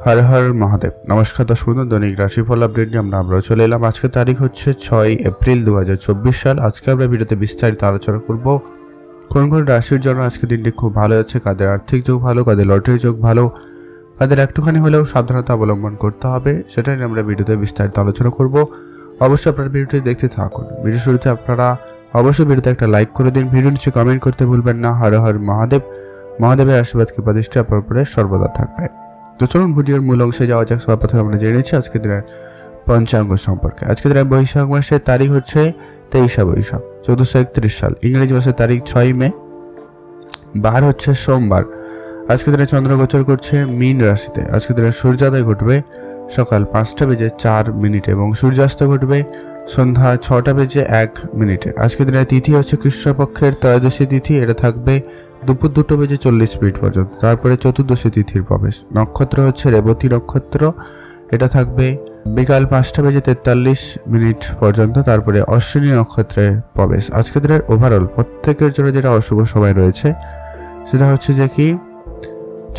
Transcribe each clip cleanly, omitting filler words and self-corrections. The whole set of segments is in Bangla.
হর হর মহাদেব। নমস্কার দর্শক বন্ধু, দৈনিক রাশিফল আপডেট নিয়ে আমরা চলে এলাম। আজকে তারিখ হচ্ছে 6 এপ্রিল 2024 সাল। আজকে আমরা ভিডিওতে বিস্তারিত আলোচনা করব কোন কোন রাশির জন্য আজকে দিনটি খুব ভালো যাচ্ছে, কাদের আর্থিক যোগ ভালো, কাদের লটারি যোগ ভালো, কাদের একটুখানি হলেও সাবধানতা অবলম্বন করতে হবে, সেটা নিয়ে আমরা ভিডিওতে বিস্তারিত আলোচনা করব। অবশ্যই আপনারা ভিডিওটি দেখতে থাকুন। ভিডিও শুরুতে আপনারা অবশ্যই ভিডিওতে একটা লাইক করে দিন, ভিডিও নিচে কমেন্ট করতে ভুলবেন না। হর হর মহাদেব। মহাদেবের আশীর্বাদ কৃপা দৃষ্টি আপনার উপরে সর্বদা থাকবে। তো চলুন ভিডিওর মূল অংশে যাওয়া যাক। সবার প্রথমে আমরা জেনে নিচ্ছি আজকের দিনের পঞ্চাঙ্গ সম্পর্কে। আজকের দিনের বৈশাখ মাসের তারিখ হচ্ছে 23 বৈশাখ 1431 সাল। ইংরেজি মাসের তারিখ 6 মে। বার হচ্ছে সোমবার। আজকের দিনে চন্দ্র গোচর করছে মীন রাশিতে। আজকের দিনে সূর্যোদয় ঘটবে সকাল 5:04 এবং সূর্যাস্ত ঘটবে সন্ধ্যা 6:01। আজকের দিনে তিথি হচ্ছে কৃষ্ণপক্ষের ত্রয়োদশী তিথি। এটা থাকবে দুপুর 2:40 পর্যন্ত। তারপরে চতুর্দশী তিথির প্রবেশ। নক্ষত্র হচ্ছে রেবতী নক্ষত্র। এটা থাকবে বিকাল 5:43 পর্যন্ত। তারপরে অশ্বিনী নক্ষত্রের প্রবেশ। আজকের দিনের ওভারঅল প্রত্যেকের জন্য যেটা অশুভ সময় রয়েছে সেটা হচ্ছে যে কি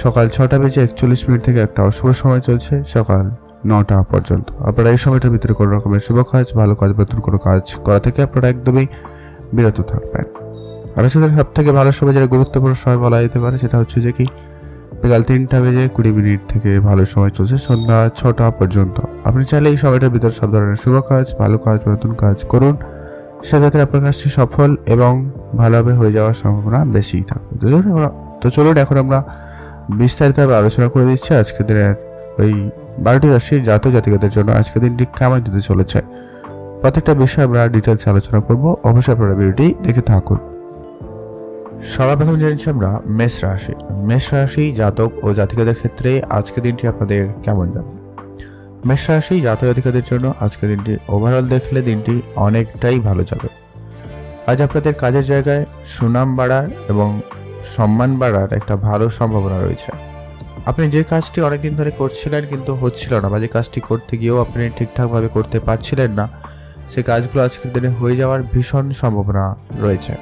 সকাল 6:41 থেকে একটা অশুভ সময় চলছে সকাল 9টা পর্যন্ত। আপনারা এই সময়টার ভিতরে কোনো রকমের শুভ কাজ, ভালো কাজ, নতুন কোনো কাজ করা থেকে আপনারা একদমই বিরত থাকবেন। আর সেদের সব থেকে ভালো সময়, যেটা গুরুত্বপূর্ণ সময় বলা যেতে পারে, সেটা হচ্ছে যে কি বিকাল 3:20 থেকে ভালো সময় চলছে সন্ধ্যা 6টা পর্যন্ত। আপনি চাইলে এই সময়টার ভিতরে সব ধরনের শুভ কাজ, ভালো কাজ, নতুন কাজ করুন। সেক্ষেত্রে আপনার কাজটি সফল এবং ভালোভাবে হয়ে যাওয়ার সম্ভাবনা বেশিই থাকবে। তো চলুন এখন আমরা বিস্তারিতভাবে আলোচনা করে দিচ্ছি আজকের দিনের ওই 12টি রাশির জাতক জাতিকাদের জন্য আজকের দিনটি কেমন যেতে চলেছে। প্রত্যেকটা বিষয়ে আমরা ডিটেলস আলোচনা করব। অবশ্যই আপনারা ভিডিওটি দেখে থাকুন। সবার প্রথম জেনেছি আমরা মেষ রাশি। মেষ রাশি জাতক ও জাতিকাদের ক্ষেত্রে আজকের দিনটি আপনাদের কেমন যাবে। মেষ রাশি জাতক জাতিকাদের জন্য আজকের দিনটি ওভারঅল দেখলে দিনটি অনেকটাই ভালো যাবে। আজ আপনাদের কাজের জায়গায় সুনাম বাড়ার এবং সম্মান বাড়ার একটা ভালো সম্ভাবনা রয়েছে। আপনি যে কাজটি অনেকদিন ধরে করছিলেন কিন্তু হচ্ছিল না, বা যে কাজটি করতে গিয়েও আপনি ঠিকঠাকভাবে করতে পারছিলেন না, সেই কাজগুলো আজকের দিনে হয়ে যাওয়ার ভীষণ সম্ভাবনা রয়েছে।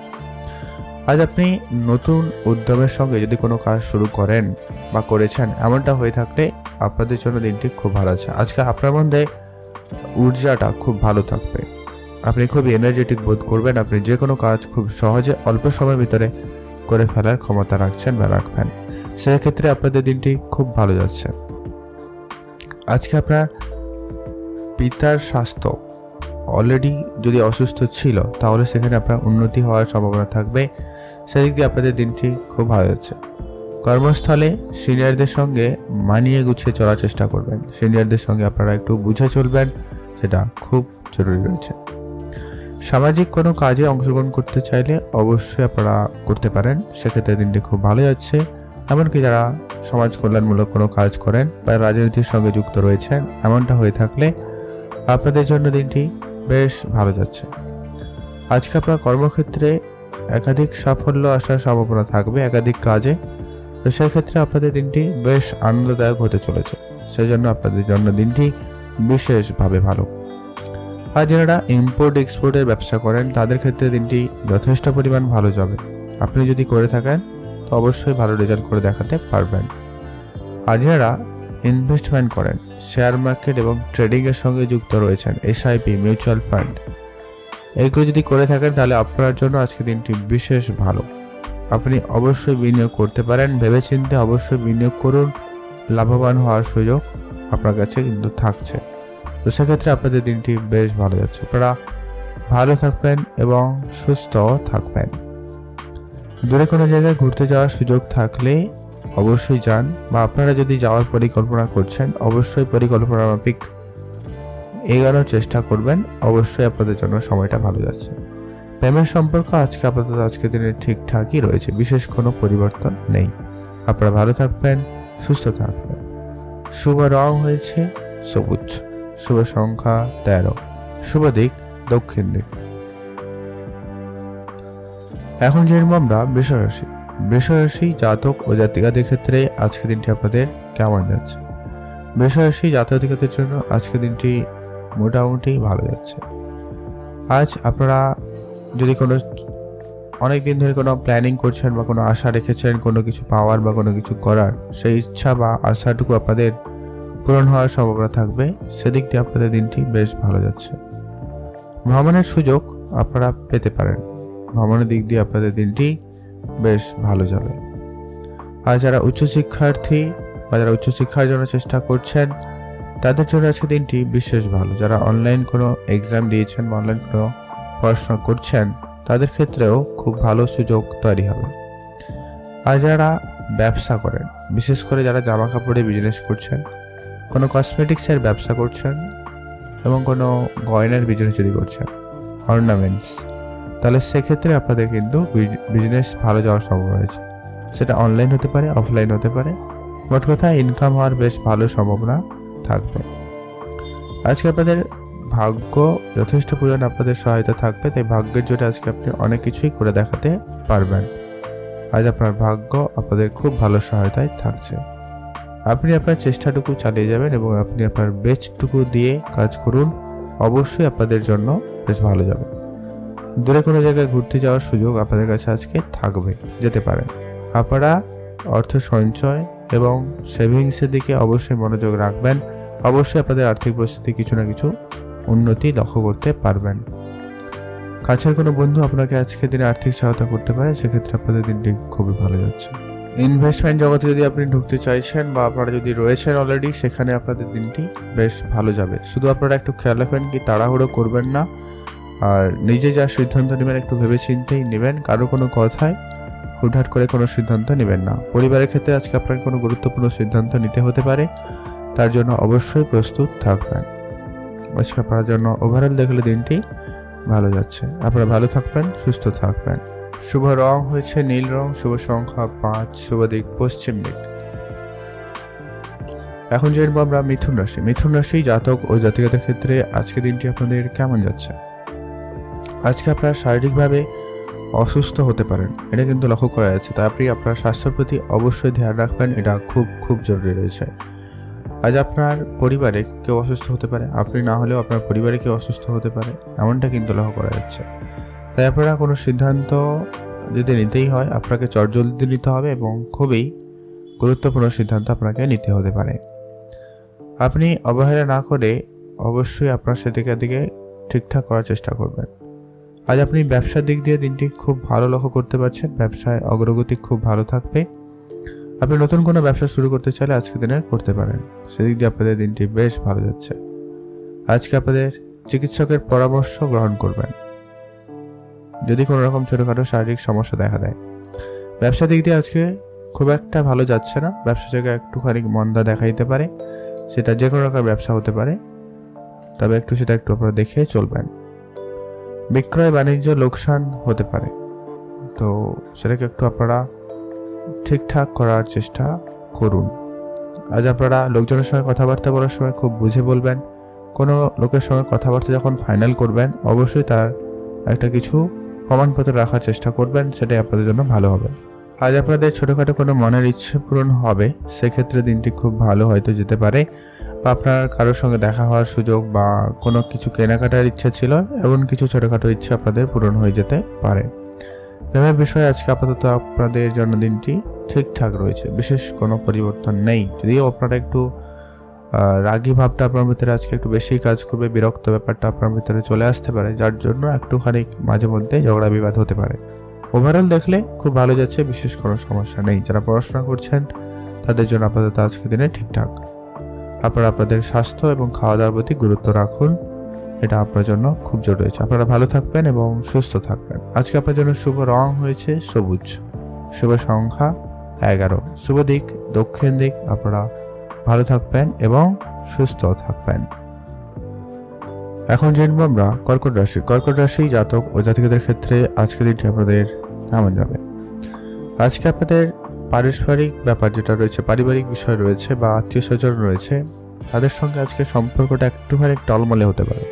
আজ আপনি নতুন উদ্যমের সঙ্গে যদি কোনো কাজ শুরু করেন বা করেছেন, এমনটা হয়ে থাকলে আপনাদের জন্য দিনটি খুব ভালো আছে। আজকে আপনার মধ্যে ঊর্জাটা খুব ভালো থাকবে। আপনি খুব এনার্জেটিক বোধ করবেন। আপনি যে কোনো কাজ খুব সহজে অল্প সময়ের ভিতরে করে ফেলার ক্ষমতা রাখছেন বা রাখবেন। সেক্ষেত্রে আপনাদের দিনটি খুব ভালো যাচ্ছে। আজকে আপনার পিতার স্বাস্থ্য অলরেডি যদি অসুস্থ ছিল, তাহলে সেখানে আপনার উন্নতি হওয়ার সম্ভাবনা থাকবে। সেদিক দিয়ে আপনাদের দিনটি খুব ভালো যাচ্ছে। কর্মস্থলে সিনিয়রদের সঙ্গে মানিয়ে গুছিয়ে চলার চেষ্টা করবেন। সিনিয়রদের সঙ্গে আপনারা একটু বুঝে চলবেন, সেটা খুব জরুরি রয়েছে। সামাজিক কোনো কাজে অংশগ্রহণ করতে চাইলে অবশ্যই আপনারা করতে পারেন। সেক্ষেত্রে দিনটি খুব ভালো যাচ্ছে। এমনকি যারা সমাজ কল্যাণমূলক কোনো কাজ করেন বা রাজনীতির সঙ্গে যুক্ত রয়েছেন, এমনটা হয়ে থাকলে আপনাদের জন্য দিনটি বেশ ভালো যাচ্ছে। আজকে আপনার কর্মক্ষেত্রে একাধিক সাফল্য আসার সম্ভাবনা থাকবে একাধিক কাজে। তো সেক্ষেত্রে আপনাদের দিনটি বেশ আনন্দদায়ক হতে চলেছে। সেই জন্য আপনাদের জন্য দিনটি বিশেষভাবে ভালো। আর যারা ইম্পোর্ট এক্সপোর্টের ব্যবসা করেন, তাদের ক্ষেত্রে দিনটি যথেষ্ট পরিমাণ ভালো যাবে। আপনি যদি করে থাকেন তো অবশ্যই ভালো রেজাল্ট করে দেখাতে পারবেন। আর যারা ইনভেস্টমেন্ট করেন, শেয়ার মার্কেট এবং ট্রেডিংয়ের সঙ্গে যুক্ত রয়েছেন, এসআইপি, মিউচুয়াল ফান্ড, এইগুলো যদি করে থাকেন, তাহলে আপনার জন্য আজকে দিনটি বিশেষ ভালো। আপনি অবশ্যই বিনিয়োগ করতে পারেন। ভেবেচিন্তে অবশ্যই বিনিয়োগ করুন। লাভবান হওয়ার সুযোগ আপনার কাছে কিন্তু থাকছে। তো সেক্ষেত্রে আপনাদের দিনটি বেশ ভালো যাচ্ছে। আপনারা ভালো থাকবেন এবং সুস্থ থাকবেন। দূরে কোনো জায়গায় ঘুরতে যাওয়ার সুযোগ থাকলে অবশ্যই যান, বা আপনারা যদি যাওয়ার পরিকল্পনা করছেন, অবশ্যই পরিকল্পনা মাফিক এগোনোর চেষ্টা করবেন। অবশ্যই আপনাদের জন্য সময়টা ভালো যাচ্ছে। প্রেমের সম্পর্ক আজকে আপাতত আজকের দিনে ঠিকঠাকই রয়েছে, বিশেষ কোনো পরিবর্তন নেই। আপনারা ভালো থাকবেন, সুস্থ থাকবেন। শুভ রং হয়েছে সবুজ। শুভ সংখ্যা 13। শুভ দিক দক্ষিণ দিক। এখন জেনব আমরা বৃষরাশি। বৃষরাশি জাতক ও জাতিকাদের ক্ষেত্রে আজকের দিনটি আপনাদের কেমন যাচ্ছে। বৃষরাশি জাতক জাতিকাদের জন্য আজকের দিনটি মোটামুটি ভালো যাচ্ছে। আজ আপনারা যদি কোনো অনেক দিন ধরে কোনো প্ল্যানিং করছেন বা কোনো আশা রেখেছেন কোনো কিছু পাওয়ার বা কোনো কিছু করার, সেই ইচ্ছা বা আশাটুকু আপনাদের পূরণ হওয়ার সম্ভাবনা থাকবে। সেদিক দিয়ে আপনাদের দিনটি বেশ ভালো যাচ্ছে। ভ্রমণের সুযোগ আপনারা পেতে পারেন। ভ্রমণের দিক দিয়ে আপনাদের দিনটি বেশ ভালো যাবে। আর যারা উচ্চশিক্ষার্থী বা যারা উচ্চশিক্ষার জন্য চেষ্টা করছেন, তাদের জন্য আজকে দিনটি বিশেষ ভালো। যারা অনলাইন কোনো এক্সাম দিয়েছেন বা অনলাইন কোনো পড়াশোনা করছেন, তাদের ক্ষেত্রেও খুব ভালো সুযোগ তৈরি হবে। আর যারা ব্যবসা করেন, বিশেষ করে যারা জামা কাপড়ে বিজনেস করছেন, কোনো কসমেটিক্সের ব্যবসা করছেন এবং কোনো গয়নার বিজনেস যদি করছেন, অর্নামেন্টস, তাহলে সেক্ষেত্রে আপনাদের কিন্তু বিজনেস ভালো যাওয়ার সম্ভাবনা রয়েছে। সেটা অনলাইন হতে পারে, অফলাইন হতে পারে, মোট কথা ইনকাম হওয়ার বেশ ভালো সম্ভাবনা থাকবে। আজকে আপনাদের ভাগ্য যথেষ্ট পরিমাণ আপনাদের সহায়তা থাকবে, তাই ভাগ্যের জোরে আজকে আপনি অনেক কিছুই করে দেখাতে পারবেন। আজ আপনার ভাগ্য আপনাদের খুব ভালো সহায়তায় থাকছে। আপনি আপনার চেষ্টাটুকু চালিয়ে যাবেন এবং আপনি আপনার বেস্টটুকু দিয়ে কাজ করুন, অবশ্যই আপনাদের জন্য বেশ ভালো যাবে। দূরে কোনো জায়গায় ঘুরতে যাওয়ার সুযোগ আপনাদের কাছে আজকে থাকবে, যেতে পারেন। আপনারা অর্থ সঞ্চয় এবং সেভিংসের দিকে অবশ্যই মনোযোগ রাখবেন। অবশ্যই আপনাদের আর্থিক পরিস্থিতি কিছু না কিছু উন্নতি লক্ষ্য করতে পারবেন। কাছের কোনো বন্ধু আপনাকে আজকের দিনে আর্থিক সহায়তা করতে পারে, সেক্ষেত্রে আপনাদের দিনটি খুবই ভালো যাচ্ছে। ইনভেস্টমেন্ট জগতে যদি আপনি ঢুকতে চাইছেন বা আপনারা যদি রয়েছেন অলরেডি, সেখানে আপনাদের দিনটি বেশ ভালো যাবে। শুধু আপনারা একটু খেয়াল রাখবেন কি তাড়াহুড়ো করবেন না, আর নিজে যা সিদ্ধান্ত নেবেন একটু ভেবেচিন্তেই নেবেন। কারো কোনো কথায় হুটহাট করে কোনো সিদ্ধান্ত নেবেন না। পরিবারের ক্ষেত্রে আজকে আপনাকে কোনো গুরুত্বপূর্ণ সিদ্ধান্ত নিতে হতে পারে, তার জন্য অবশ্যই প্রস্তুত থাকবেন। আজকে আপনার জন্য ওভারঅল দেখলে দিনটি ভালো যাচ্ছে। আপনারা ভালো থাকবেন, সুস্থ থাকবেন। শুভ রং হয়েছে নীল রং, শুভ সংখ্যা 5, শুভ দিক পশ্চিম দিক। এখন জানবো আমরা মিথুন রাশি। মিথুন রাশি জাতক ও জাতিকাদের ক্ষেত্রে আজকে দিনটি আপনাদের কেমন যাচ্ছে। আজকে আপনারা শারীরিকভাবে অসুস্থ হতে পারেন, এটা কিন্তু লক্ষ্য করা যাচ্ছে। তাই আপনি আপনার স্বাস্থ্যের প্রতি অবশ্যই ধ্যান রাখবেন, এটা খুব খুব জরুরি রয়েছে। আজ আপনার পরিবারে কেউ অসুস্থ হতে পারে, আপনি না হলেও আপনার পরিবারে কেউ অসুস্থ হতে পারে, এমনটা কিন্তু লক্ষ্য করা যাচ্ছে। তাই আপনারা কোনো সিদ্ধান্ত যদি নিতেই হয়, আপনাকে চটজলদি নিতে হবে এবং খুবই গুরুত্বপূর্ণ সিদ্ধান্ত আপনাকে নিতে হতে পারে। আপনি অবহেলা না করে অবশ্যই আপনার সেদিকে দিকে ঠিকঠাক করার চেষ্টা করবেন। আজ আপনি ব্যবসার দিক দিয়ে দিনটি খুব ভালো লক্ষ্য করতে পারছেন, ব্যবসায় অগ্রগতি খুব ভালো থাকবে। আপনি নতুন কোনো ব্যবসা শুরু করতে চাইলে আজকে দিনে করতে পারেন, সেদিক দিয়ে আপনাদের দিনটি বেশ ভালো যাচ্ছে। আজকে আপনাদের চিকিৎসকের পরামর্শ গ্রহণ করবেন যদি কোনো রকম ছোটোখাটো শারীরিক সমস্যা দেখা দেয়। ব্যবসা দিক দিয়ে আজকে খুব একটা ভালো যাচ্ছে না, ব্যবসা জায়গায় একটুখানি মন্দা দেখা দিতে পারে, সেটা যে কোনো রকম ব্যবসা হতে পারে, তবে সেটা একটু আপনারা দেখে চলবেন। বিক্রয় বাণিজ্য লোকসান হতে পারে, তো সেটাকে একটু আপনারা ঠিকঠাক করার চেষ্টা করুন। আজ আপনারা লোকজনের সঙ্গে কথাবার্তা বলার সময় খুব বুঝে বলবেন। কোনো লোকের সঙ্গে কথাবার্তা যখন ফাইনাল করবেন, অবশ্যই তার একটা কিছু প্রমাণপত্র রাখার চেষ্টা করবেন, সেটাই আপনাদের জন্য ভালো হবে। আজ আপনাদের ছোটোখাটো কোনো মনের ইচ্ছে পূরণ হবে, সেক্ষেত্রে দিনটি খুব ভালো হয়তো যেতে পারে। বা আপনার কারোর সঙ্গে দেখা হওয়ার সুযোগ বা কোনো কিছু কেনাকাটার ইচ্ছা ছিল, এমন কিছু ছোটোখাটো ইচ্ছা আপনাদের পূরণ হয়ে যেতে পারে। প্রেমের বিষয়ে আজকে আপাতত আপনাদের জন্মদিনটি ঠিকঠাক রয়েছে, বিশেষ কোনো পরিবর্তন নেই। যদিও আপনারা একটু রাগী ভাবটা আপনার ভিতরে আজকে একটু বেশি কাজ করবে, বিরক্ত ব্যাপারটা আপনার ভিতরে চলে আসতে পারে, যার জন্য একটুখানি মাঝে মধ্যে ঝগড়া বিবাদ হতে পারে। ওভারঅল দেখলে খুব ভালো যাচ্ছে, বিশেষ কোনো সমস্যা নেই। যারা পড়াশোনা করছেন তাদের জন্য আপাতত আজকে দিনে ঠিকঠাক। আপনারা আপনাদের স্বাস্থ্য এবং খাওয়া দাওয়ার প্রতি গুরুত্ব রাখুন, এটা আপনার জন্য খুব জরুরি রয়েছে। আপনারা ভালো থাকবেন এবং সুস্থ থাকবেন। আজকে আপনার জন্য শুভ রং হয়েছে সবুজ, শুভ সংখ্যা 11, শুভ দিক দক্ষিণ দিক। আপনারা ভালো থাকবেন এবং সুস্থ থাকবেন। এখন জানবো আমরা কর্কট রাশি। কর্কট রাশি জাতক ও জাতিকাদের ক্ষেত্রে আজকের দিনটি আপনাদের কেমন যাবে। আজকে আপনাদের পারস্পরিক ব্যাপার যেটা রয়েছে, পারিবারিক বিষয় রয়েছে বা আত্মীয় স্বজন রয়েছে, তাদের সঙ্গে আজকে সম্পর্কটা একটুখানি টলমলে হতে পারে।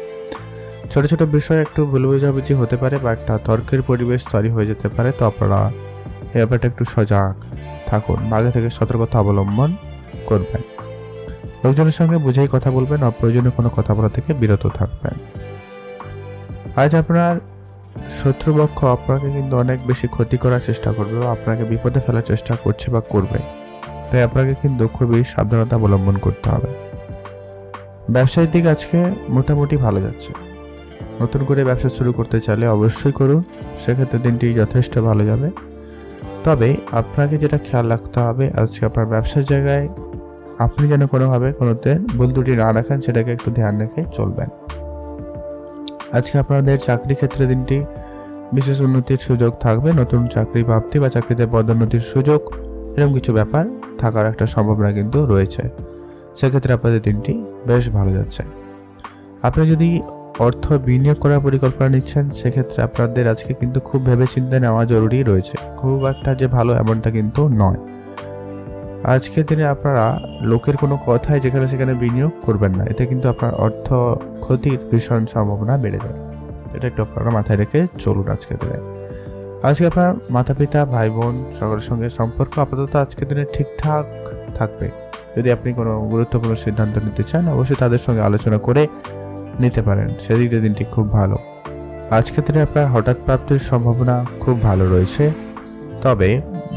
ছোট ছোট বিষয়ে একটু ভুল বোঝাবুঝি হতে পারে বা একটা তর্কের পরিবেশ তৈরি হয়ে যেতে পারে। তো আপনারা এই ব্যাপারটা একটু সজাগ থাকুন, আগে থেকে সতর্কতা অবলম্বন করবেন। লোকজনের সঙ্গে বুঝেই কথা বলবেন, অপ্রয়োজনীয় কোনো কথা বলা থেকে বিরত থাকবেন। আজ আপনার শত্রুপক্ষ আপনাকে কিন্তু অনেক বেশি ক্ষতি করার চেষ্টা করবে বা আপনাকে বিপদে ফেলার চেষ্টা করছে বা করবে, তাই আপনাকে কিন্তু খুবই সাবধানতা অবলম্বন করতে হবে। ব্যবসায়িক দিক আজকে মোটামুটি ভালো যাচ্ছে। নতুন করে ব্যবসা শুরু করতে চাইলে অবশ্যই করুন, সেক্ষেত্রে দিনটি যথেষ্ট ভালো যাবে। তবে আপনাকে যেটা খেয়াল রাখতে হবে, আজকে আপনার ব্যবসার জায়গায় আপনি যেন কোনোতে ভুল ত্রুটি না রাখেন, সেটাকে একটু ধ্যান রেখে চলবেন। আজকে আপনাদের চাকরি ক্ষেত্রে দিনটি বিশেষ উন্নতির সুযোগ থাকবে। নতুন চাকরি প্রাপ্তি বা চাকরিতে পদোন্নতির সুযোগ, এরকম কিছু ব্যাপার থাকার একটা সম্ভাবনা কিন্তু রয়েছে। সেক্ষেত্রে আপনাদের দিনটি বেশ ভালো যাচ্ছে। আপনি যদি অর্থ বিনিয়োগ করার পরিকল্পনা নিচ্ছেন, সেক্ষেত্রে আপনাদের আজকে কিন্তু খুব ভেবেচিন্তে নেওয়া জরুরি রয়েছে। খুব একটা যে ভালো এমনটা কিন্তু নয়। আজকের দিনে আপনারা লোকের কোনো কথায় যেখানে সেখানে বিনিয়োগ করবেন না, এতে কিন্তু আপনার অর্থ ক্ষতির ভীষণ সম্ভাবনা বেড়ে যায়। এটা একটু আপনারা মাথায় রেখে চলুন আজকের দিনে। আজকে আপনার মাতা পিতা, ভাই বোন সকলের সঙ্গে সম্পর্ক আপাতত আজকের দিনে ঠিকঠাক থাকবে। যদি আপনি কোনো গুরুত্বপূর্ণ সিদ্ধান্ত নিতে চান, অবশ্যই তাদের সঙ্গে আলোচনা করে নিতে পারেন, সেদিক দিয়ে দিনটি খুব ভালো। আজকের দিনে আপনার হঠাৎ প্রাপ্তির সম্ভাবনা খুব ভালো রয়েছে। তবে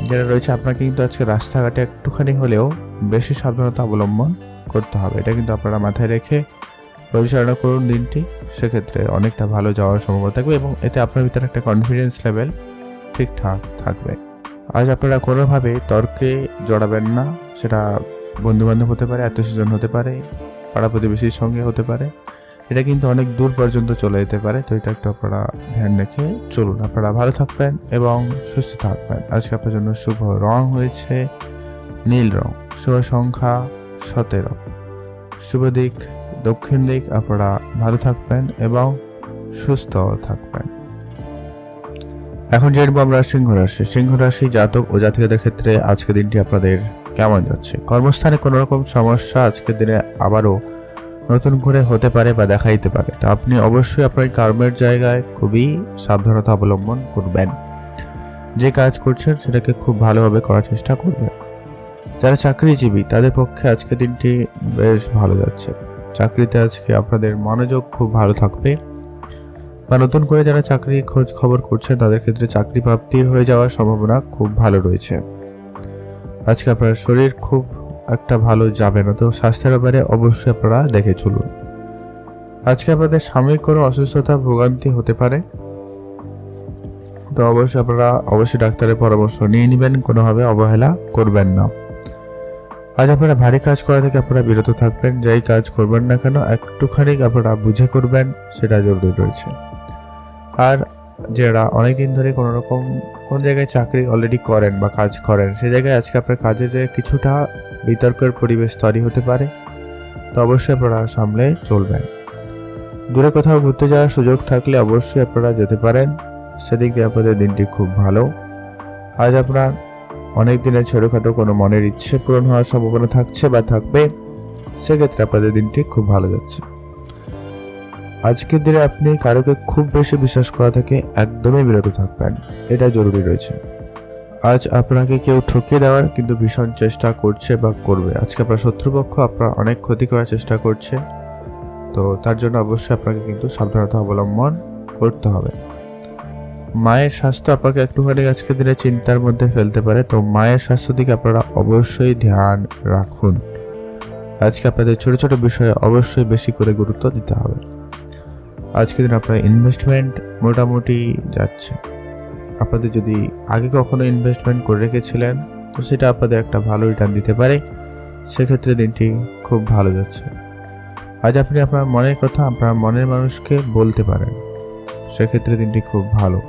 যেটা রয়েছে, আপনাকে কিন্তু আজকে রাস্তাঘাটে একটুখানি হলেও বেশি সাবধানতা অবলম্বন করতে হবে। এটা কিন্তু আপনারা মাথায় রেখে পরিচালনা করুন দিনটি, সেক্ষেত্রে অনেকটা ভালো যাওয়ার সম্ভাবনা থাকবে এবং এতে আপনার ভিতরে একটা কনফিডেন্স লেভেল ঠিকঠাক থাকবে। আজ আপনারা কোনোভাবে তর্কে জড়াবেন না, সেটা বন্ধুবান্ধব হতে পারে, আত্মীয়স্বজন হতে পারে, পাড়া প্রতিবেশীর সঙ্গে হতে পারে। এটা কিন্তু অনেক দূর পর্যন্ত চলে যেতে পারে, তো এটা একটু আপনারা ধ্যান রেখে চলুন। আপনারা ভালো থাকবেন এবং সুস্থ থাকবেন। আজকে আপনার জন্য শুভ রং হয়েছে নীল রং, শুভ সংখ্যা 17, শুভ দিক দক্ষিণ দিক। আপনারা ভালো থাকবেন এবং সুস্থ থাকবেন। এখন জানবো আমরা সিংহ রাশি জাতক ও জাতিকাদের ক্ষেত্রে আজকের দিনটি আপনাদের কেমন যাচ্ছে। কর্মস্থানে কোনো রকম সমস্যা আজকের দিনে আবারও নতুন করে হতে পারে বা দেখা দিতে পারে, তো আপনি অবশ্যই আপনার কর্মের জায়গায় খুবই সাবধানতা অবলম্বন করবেন। যে কাজ করছেন সেটাকে খুব ভালোভাবে করার চেষ্টা করবেন। যারা চাকরিজীবী তাদের পক্ষে আজকের দিনটি বেশ ভালো যাচ্ছে। চাকরিতে আজকে আপনাদের মনোযোগ খুব ভালো থাকবে, বা নতুন করে যারা চাকরি খোঁজ খবর করছেন তাদের ক্ষেত্রে চাকরি প্রাপ্তির হয়ে যাওয়ার সম্ভাবনা খুব ভালো রয়েছে। আজকে আপনার শরীর খুব একটা ভালো যাবে না, তো স্বাস্থ্যের ব্যাপারে অবশ্যই আপনারা দেখে চলুন। আজকে আপনাদের সাময়িক কোনো অসুস্থতা ভোগান্তি হতে পারে, তো অবশ্যই ডাক্তারের পরামর্শ নিয়ে নেবেন, কোনোভাবে অবহেলা করবেন না। আজ আপনারা ভারী কাজ করা থেকে আপনারা বিরত থাকবেন। যাই কাজ করবেন না কেন একটুখানি আপনারা বুঝে করবেন, সেটা জরুরি রয়েছে। আর যারা অনেকদিন ধরে কোন জায়গায় চাকরি অলরেডি করেন বা কাজ করেন, সেই জায়গায় আজকে আপনার কাজে যে কিছুটা বিতর্কের পরিবেশ তৈরি হতে পারে, তো অবশ্যই আপনারা সামলে চলবেন। দূরে কোথাও ঘুরতে যাওয়ার সুযোগ থাকলে অবশ্যই আপনারা যেতে পারেন, সেদিক দিয়ে আপনাদের দিনটি খুব ভালো। আজ আপনার অনেক দিনের ছোটখাটো কোনো মনের ইচ্ছে পূরণ হওয়ার সম্ভাবনা থাকছে বা থাকবে, সেক্ষেত্রে আপনাদের দিনটি খুব ভালো যাচ্ছে। আজকের দিনে আপনি কারোকে খুব বেশি বিশ্বাস করা থেকে একদমই বিরত থাকবেন, এটা জরুরি রয়েছে। আজ আপনাকে কেউ ঠকিয়ে দেওয়ার কিন্তু ভীষণ চেষ্টা করছে বা করবে। আজকে আপনার শত্রুপক্ষ আপনার অনেক ক্ষতি করার চেষ্টা করছে, তো তার জন্য অবশ্যই আপনাকে কিন্তু সাবধানতা অবলম্বন করতে হবে। মায়ের স্বাস্থ্য আপনাকে একটুখানি আজকের দিনে চিন্তার মধ্যে ফেলতে পারে, তো মায়ের স্বাস্থ্য দিকে আপনারা অবশ্যই ধ্যান রাখুন। আজকে আপনাদের ছোট ছোট বিষয়ে অবশ্যই বেশি করে গুরুত্ব দিতে হবে। আজকের দিন আপনার ইনভেস্টমেন্ট মোটামুটি যাচ্ছে। আপনাদের যদি আগে কখনো ইনভেস্টমেন্ট করে রেখেছিলেন, তো সেটা আপনাদের একটা ভালো রিটার্ন দিতে পারে, সেক্ষেত্রে দিনটি খুব ভালো যাচ্ছে। আজ আপনি আপনার মনের কথা আপনার মনের মানুষকে বলতে পারেন, সেক্ষেত্রে দিনটি খুব ভালো।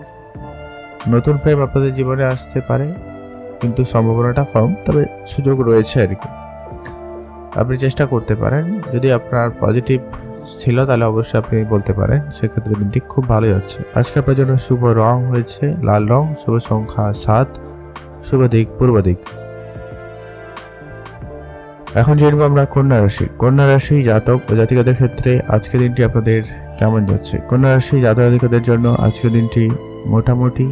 নতুন প্রেম আপনাদের জীবনে আসতে পারে, কিন্তু সম্ভাবনাটা কম, তবে সুযোগ রয়েছে আর কি। আপনি চেষ্টা করতে পারেন, যদি আপনার পজিটিভ ছিল তাহলে অবশ্যই আপনি বলতে পারেন, সেক্ষেত্রে দিনটি খুব ভালো যাচ্ছে। আজকে আপনার জন্য শুভ রং হয়েছে লাল রং, শুভ সংখ্যা 7, শুভ দিক পূর্ব দিক। এখন জানবো আমরা কন্যা রাশি জাতক ও জাতিকাদের ক্ষেত্রে আজকের দিনটি আপনাদের কেমন যাচ্ছে। কন্যা রাশি জাতক জাতিকাদের জন্য আজকের দিনটি মোটামুটি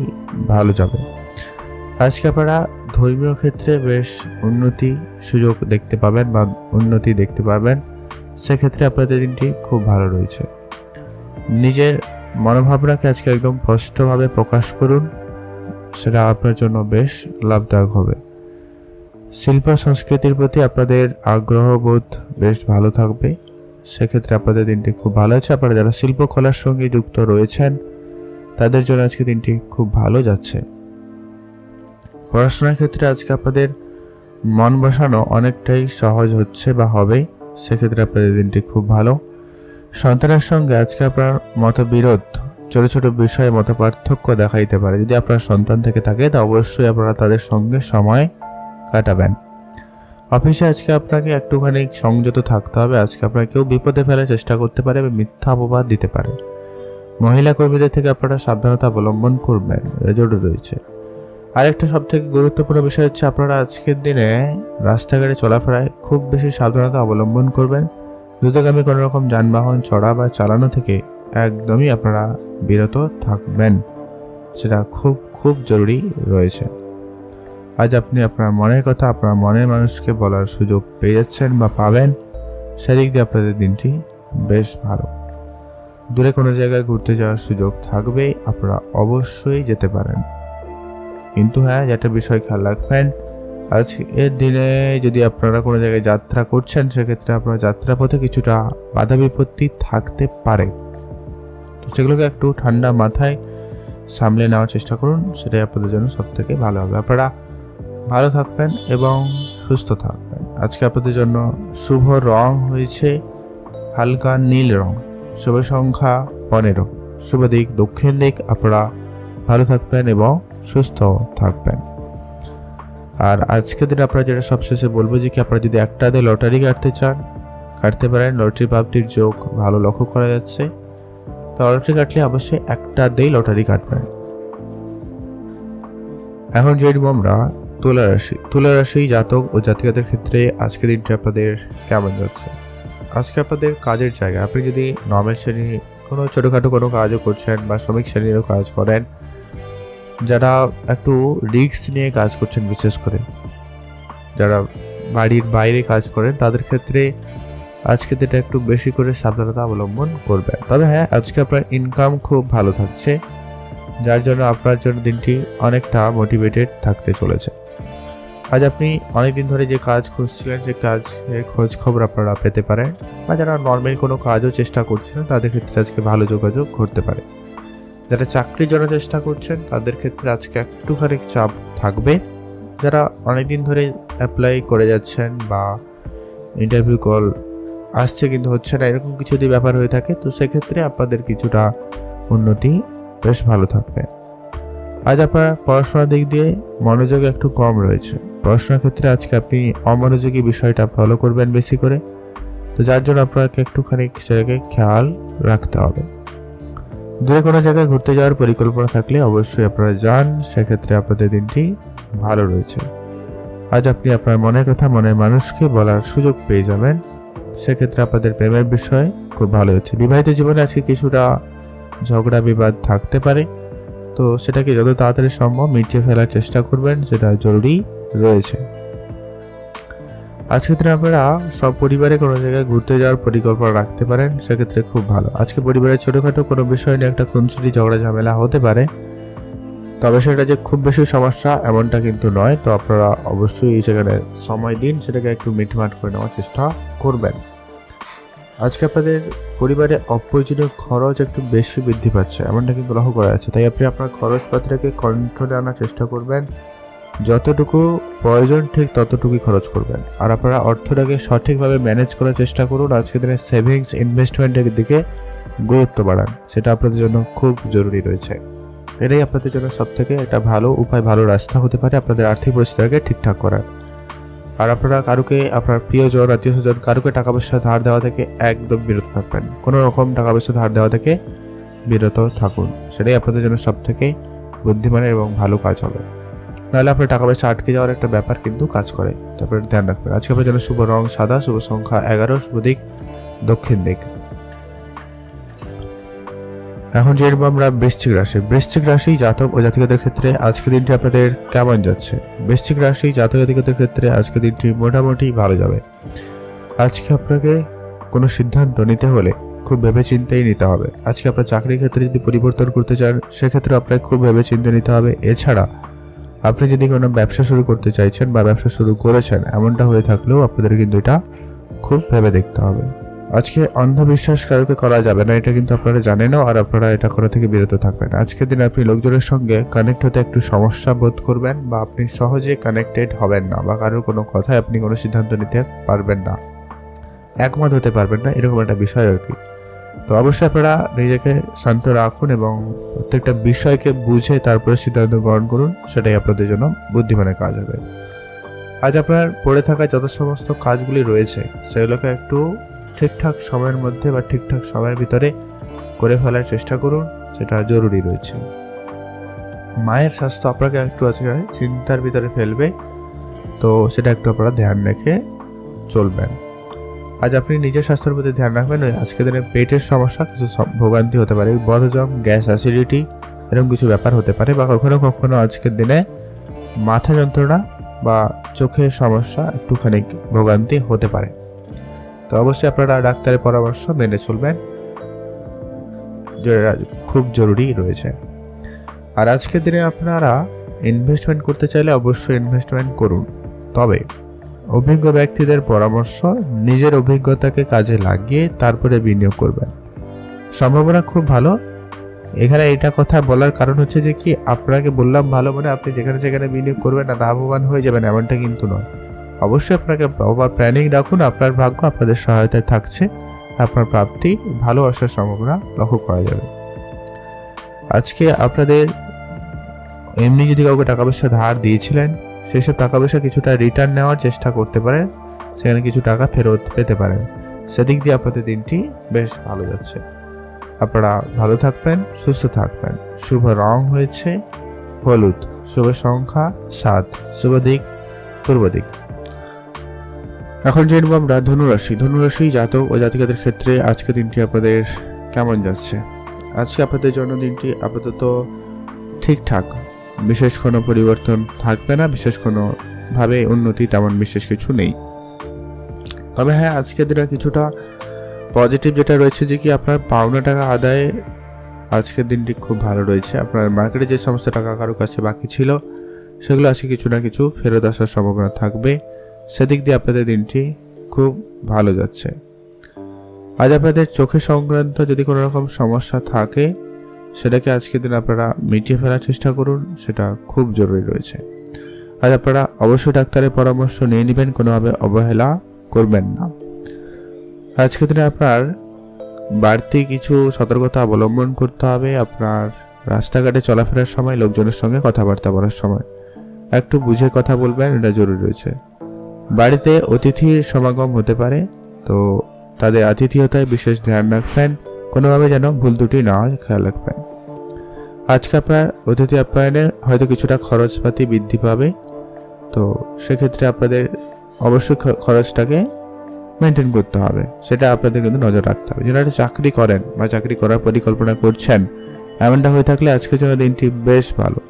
ভালো যাবে। আজকে আপনারা ধর্মীয় ক্ষেত্রে বেশ সুযোগ দেখতে পাবেন বা উন্নতি দেখতে পাবেন, সেক্ষেত্রে আপনাদের দিনটি খুব ভালো রয়েছে। নিজের মনোভাবনাকে আজকে একদম স্পষ্টভাবে প্রকাশ করুন, সেটা আপনার জন্য বেশ লাভদায়ক হবে। শিল্প সংস্কৃতির প্রতি আপনাদের আগ্রহবোধ বেশ ভালো থাকবে, সেক্ষেত্রে আপনাদের দিনটি খুব ভালো আছে। আপনারা যারা শিল্পকলার সঙ্গে যুক্ত রয়েছেন তাদের জন্য আজকে দিনটি খুব ভালো যাচ্ছে। পড়াশোনার ক্ষেত্রে আজকে আপনাদের মন বসানো অনেকটাই সহজ হচ্ছে বা হবে, সেক্ষেত্রে আপনাদের দিনটি খুব ভালো। সন্তানের সঙ্গে আজকে আপনার মতবিরোধ, ছোট ছোট বিষয়ে মত পার্থক্য দেখা দিতে পারে। যদি আপনার সন্তান থেকে থাকে তা অবশ্যই আপনারা তাদের সঙ্গে সময় কাটাবেন। অফিসে আজকে আপনাকে একটুখানি সংযত থাকতে হবে। আজকে আপনার কেউ বিপদে ফেলার চেষ্টা করতে পারে বা মিথ্যা অপবাদ দিতে পারে। মহিলা কর্মীদের থেকে আপনারা সাবধানতা অবলম্বন করবেন, রেজল্ট রয়েছে। আরেকটা সব থেকে গুরুত্বপূর্ণ বিষয় হচ্ছে আপনারা আজকের দিনে রাস্তাঘাটে চলাফেরায় খুব বেশি সাবধানতা অবলম্বন করবেন। দ্রুতগামী কোনো রকম যানবাহন চড়া বা চালানো থেকে একদমই আপনারা বিরত থাকবেন, সেটা খুব খুব জরুরি রয়েছে। আজ আপনি আপনার মনের কথা আপনার মনের মানুষকে বলার সুযোগ পেয়ে যাচ্ছেন বা পাবেন, সেদিক দিয়ে আপনাদের দিনটি বেশ ভালো। দূরে কোনো জায়গায় ঘুরতে যাওয়ার সুযোগ থাকবে, আপনারা অবশ্যই যেতে পারেন। কিন্তু হ্যাঁ, যেটা বিষয় খেয়াল রাখবেন, আজকের দিনে যদি আপনারা কোনো জায়গায় যাত্রা করছেন সেক্ষেত্রে আপনার যাত্রাপথে কিছুটা বাধা বিপত্তি থাকতে পারে, তো সেগুলোকে একটু ঠান্ডা মাথায় সামলে নেওয়ার চেষ্টা করুন, সেটাই আপনাদের জন্য সব থেকে ভালো হবে। আপনারা ভালো থাকবেন এবং সুস্থ থাকবেন। আজকে আপনাদের জন্য শুভ রং হয়েছে হালকা নীল রং, শুভ সংখ্যা 15, শুভ দিক দক্ষিণ দিক। আপনারা ভালো থাকবেন এবং সুস্থ থাকবেন। আর আজকের দিনে আপনারা যেটা সবশেষে বলবো যে কি আপনারা যদি একটা দিয়ে লটারি কাটতে চান কাটতে পারেন, লটারি প্রাপ্তির যোগ ভালো লক্ষ্য করা যাচ্ছে। তো লটারি কাটলে অবশ্যই একটা দিয়ে লটারি কাটবেন। এখন জেনব আমরা তুলা রাশি জাতক ও জাতিকাদের ক্ষেত্রে আজকের দিনটা আপনাদের কেমন যাচ্ছে। আজকে আপনাদের কাজের জায়গা, আপনি যদি নর্মাল শ্রেণীর কোনো ছোটোখাটো কোনো কাজও করছেন বা শ্রমিক শ্রেণীরও কাজ করেন, যারা একটু রিস্ক নিয়ে কাজ করছেন, বিশেষ করে যারা বাড়ির বাইরে কাজ করেন তাদের ক্ষেত্রে আজকে দিনটা একটু বেশি করে সাবধানতা অবলম্বন করবেন। তবে হ্যাঁ, আজকে আপনার ইনকাম খুব ভালো থাকছে, যার জন্য আপনার জন্য দিনটি অনেকটা মোটিভেটেড থাকতে চলেছে। আজ আপনি অনেকদিন ধরে যে কাজ খুঁজছিলেন সে কাজের খোঁজ খবর আপনারা পেতে পারেন, বা যারা নর্মাল কোনো কাজও চেষ্টা করছিলেন তাদের ক্ষেত্রে আজকে ভালো যোগাযোগ ঘটতে পারে। যারা চাকরির জন্য চেষ্টা করছেন তাদের ক্ষেত্রে আজকে একটুখানি চাপ থাকবে। যারা অনেকদিন ধরে অ্যাপ্লাই করে যাচ্ছেন বা ইন্টারভিউ কল আসছে কিন্তু হচ্ছে না, এরকম কিছু যদি ব্যাপার হয়ে থাকে তো সেক্ষেত্রে আপনাদের কিছুটা উন্নতি বেশ ভালো থাকবে। আজ আপনার পড়াশোনার দিক দিয়ে মনোযোগ একটু কম রয়েছে। পড়াশোনার ক্ষেত্রে আজকে আপনি অমনোযোগী বিষয়টা ফলো করবেন বেশি করে, তো যার জন্য আপনাকে একটুখানি সেটাকে খেয়াল রাখতে হবে। দূরে কোনো জায়গায় ঘুরতে যাওয়ার পরিকল্পনা থাকলে অবশ্যই আপনারা যান, সেক্ষেত্রে আপনাদের দিনটি ভালো রয়েছে। আজ আপনি আপনার মনের কথা মনের মানুষকে বলার সুযোগ পেয়ে যাবেন, সেক্ষেত্রে আপনাদের প্রেমের বিষয় খুব ভালো হচ্ছে। বিবাহিত জীবনে আজকে কিছুটা ঝগড়া বিবাদ থাকতে পারে, তো সেটাকে যত তাড়াতাড়ি সম্ভব মিটিয়ে ফেলার চেষ্টা করবেন, সেটা জরুরি রয়েছে। আজকে দিনে আপনারা সব পরিবারে কোনো জায়গায় ঘুরতে যাওয়ার পরিকল্পনা রাখতে পারেন, সেক্ষেত্রে খুব ভালো। আজকে পরিবারের ছোটোখাটো কোনো বিষয় নিয়ে একটা খুনসুটি ঝগড়া ঝামেলা হতে পারে, তবে সেটা যে খুব বেশি সমস্যা এমনটা কিন্তু নয়। তো আপনারা অবশ্যই এই জায়গায় সময় দিন, সেটাকে একটু মিটমাট করে নেওয়ার চেষ্টা করবেন। আজকে আপনাদের পরিবারে অপ্রয়োজনীয় খরচ একটু বেশি বৃদ্ধি পাচ্ছে, এমনটা কিন্তু লক্ষ্য করা যাচ্ছে। তাই আপনি আপনার খরচপাতিটাকে কন্ট্রোলে আনার চেষ্টা করবেন, যতটুকু প্রয়োজন ঠিক ততটুকুই খরচ করবেন। আর আপনারা অর্থটাকে সঠিকভাবে ম্যানেজ করার চেষ্টা করুন। আজকের দিনে সেভিংস ইনভেস্টমেন্টের দিকে গুরুত্ব বাড়ান, সেটা আপনাদের জন্য খুব জরুরি রয়েছে। এটাই আপনাদের জন্য সব থেকে একটা ভালো উপায়, ভালো রাস্তা হতে পারে আপনাদের আর্থিক পরিস্থিতিকে ঠিকঠাক করার। আর আপনারা কারুকে, আপনার প্রিয়জন আত্মীয় স্বজন কারুকে টাকা পয়সা ধার দেওয়া থেকে একদম বিরত থাকবেন। কোনো রকম টাকা পয়সা ধার দেওয়া থেকে বিরত থাকুন, সেটাই আপনাদের জন্য সব থেকে বুদ্ধিমানের এবং ভালো কাজ হবে। নাহলে আপনার টাকা পয়সা আটকে যাওয়ার একটা ব্যাপার কিন্তু কাজ করে, তারপরে ধ্যান রাখবেন। আজকে আপনার জন্য শুভ রং সাদা, শুভ সংখ্যা 11, শুভ দিক দক্ষিণ দিক। এখন জেনব আমরা বৃশ্চিক রাশি জাতক ও জাতিকাদের ক্ষেত্রে আজকের দিনটি আপনাদের কেমন যাচ্ছে। বৃশ্চিক রাশি জাতক জাতিকাদের ক্ষেত্রে আজকের দিনটি মোটামুটি ভালো যাবে। আজকে আপনাকে কোনো সিদ্ধান্ত নিতে হলে খুব ভেবেচিন্তেই নিতে হবে। আজকে আপনার চাকরির ক্ষেত্রে যদি পরিবর্তন করতে চান সেক্ষেত্রে আপনাকে খুব ভেবেচিন্তে নিতে হবে। এছাড়া আপনি যদি কোনো ব্যবসা শুরু করতে চাইছেন বা ব্যবসা শুরু করেছেন এমনটা হয়ে থাকলেও আপনাদের কিন্তু এটা খুব ভেবে দেখতে হবে। আজকে অন্ধবিশ্বাস কারোকে করা যাবে না, এটা কিন্তু আপনারা জানেনও, আর আপনারা এটা করা থেকে বিরত থাকবেন। আজকের দিনে আপনি লোকজনের সঙ্গে কানেক্ট হতে একটু সমস্যা বোধ করবেন বা আপনি সহজে কানেক্টেড হবেন না বা কারোর কোনো কথায় আপনি কোনো সিদ্ধান্ত নিতে পারবেন না, একমত হতে পারবেন না, এরকম একটা বিষয় আর কি। তো অবশ্যই আপনারা নিজেকে শান্ত রাখুন এবং প্রত্যেকটা বিষয়কে বুঝে তারপরে সিদ্ধান্ত গ্রহণ করুন, সেটাই আপনাদের জন্য বুদ্ধিমানের কাজ হবে। আজ আপনার পড়ে থাকা যত সমস্ত কাজগুলি রয়েছে সেগুলোকে একটু ঠিকঠাক সময়ের মধ্যে বা ঠিকঠাক সময়ের ভিতরে করে ফেলার চেষ্টা করুন, সেটা জরুরি রয়েছে। মায়ের স্বাস্থ্য আপনাকে একটু আজকে চিন্তার ভিতরে ফেলবে, তো সেটা একটু আপনারা ধ্যান রেখে চলবেন। আজ আপনি নিজের স্বাস্থ্যের প্রতি ধ্যান রাখবেন। আজকের দিনে পেটের সমস্যা, কিছু ভোগান্তি হতে পারে, বদহজম, গ্যাস, অ্যাসিডিটি এরকম কিছু ব্যাপার হতে পারে, বা কখনো কখনো আজকের দিনে মাথা যন্ত্রণা বা চোখের সমস্যা একটুখানি ভোগান্তি হতে পারে। তো অবশ্যই আপনারা ডাক্তারের পরামর্শ মেনে চলবেন, যেটা খুব জরুরি রয়েছে। আর আজকের দিনে আপনারা ইনভেস্টমেন্ট করতে চাইলে অবশ্যই ইনভেস্টমেন্ট করুন, তবে অভিজ্ঞ ব্যক্তিদের পরামর্শ, নিজের অভিজ্ঞতাকে কাজে লাগিয়ে তারপরে বিনিয়োগ করবেন। সম্ভাবনা খুব ভালো। এখানে এটা কথা বলার কারণ হচ্ছে যে কি, আপনাকে বললাম ভালো মানে আপনি যেখানে যেখানে বিনিয়োগ করবেন আর লাভবান হয়ে যাবেন এমনটা কিন্তু নয়। অবশ্যই আপনাকে প্রপার প্ল্যানিং রাখুন, আপনার ভাগ্য আপনাদের সহায়তায় থাকছে, আপনার প্রাপ্তি ভালো আসার সম্ভাবনা লক্ষ্য করা যাবে। আজকে আপনাদের এমনি যদি কাউকে টাকা পয়সা ধার দিয়েছিলেন সেসব টাকা পয়সা কিছুটা রিটার্ন নেওয়ার চেষ্টা করতে পারেন, সেখানে কিছু টাকা ফেরত পেতে পারেন। সেদিক দিয়ে আপনাদের দিনটি বেশ ভালো যাচ্ছে। আপনারা ভালো থাকবেন, সুস্থ থাকবেন। শুভ রং হয়েছে হলুদ, শুভ সংখ্যা 7, শুভ দিক পূর্ব দিক। এখন জেনব আমরা ধনুরাশি। ধনুরাশি জাতক ও জাতিকাদের ক্ষেত্রে আজকের দিনটি আপনাদের কেমন যাচ্ছে? আজকে আপনাদের জন্মদিনটি আপাতত ঠিকঠাক, বিশেষ কোনো পরিবর্তন থাকবে না, বিশেষ কোনো ভাবে উন্নতি তেমন বিশেষ কিছু নেই। তবে হ্যাঁ, আজকের দিনে কিছুটা পজিটিভ যেটা রয়েছে যে কি আপনার পাওনা টাকা আদায়ে আজকের দিনটি খুব ভালো রয়েছে। আপনার মার্কেটে যে সমস্ত টাকা কারো কাছে বাকি ছিল সেগুলো আজকে কিছু না কিছু ফেরত আসার সম্ভাবনা থাকবে, সেদিক দিয়ে আপনাদের দিনটি খুব ভালো যাচ্ছে। আজ আপনাদের চোখে সংক্রান্ত যদি কোনো রকম সমস্যা থাকে সেটাকে আজকের দিন আপনারা মিটিয়ে ফেলার চেষ্টা করুন, সেটা খুব জরুরি রয়েছে। আজ আপনারা অবশ্যই ডাক্তারের পরামর্শ নিয়ে নেবেন, কোনোভাবে অবহেলা করবেন না। আজকের দিনে আপনার বাড়তি কিছু সতর্কতা অবলম্বন করতে হবে। আপনার রাস্তাঘাটে চলাফেরার সময়, লোকজনের সঙ্গে কথাবার্তা বলার সময় একটু বুঝে কথা বলবেন, এটা জরুরি রয়েছে। বাড়িতে অতিথির সমাগম হতে পারে, তো তাদের আতিথেয়তায় বিশেষ ধ্যান রাখবেন, কোনোভাবে যেন ভুল ত্রুটি না হয় খেয়াল রাখবেন। আজকে আপনার অতিথি আপ্যায়নে হয়তো কিছুটা খরচপাতি বৃদ্ধি পাবে, তো সেক্ষেত্রে আপনাদের অবশ্যই খরচটাকে মেনটেন করতে হবে, সেটা আপনাদের কিন্তু নজর রাখতে হবে। যারা চাকরি করেন বা চাকরি করার পরিকল্পনা করছেন এমনটা হয়ে থাকলে আজকের জন্য দিনটি বেশ ভালো।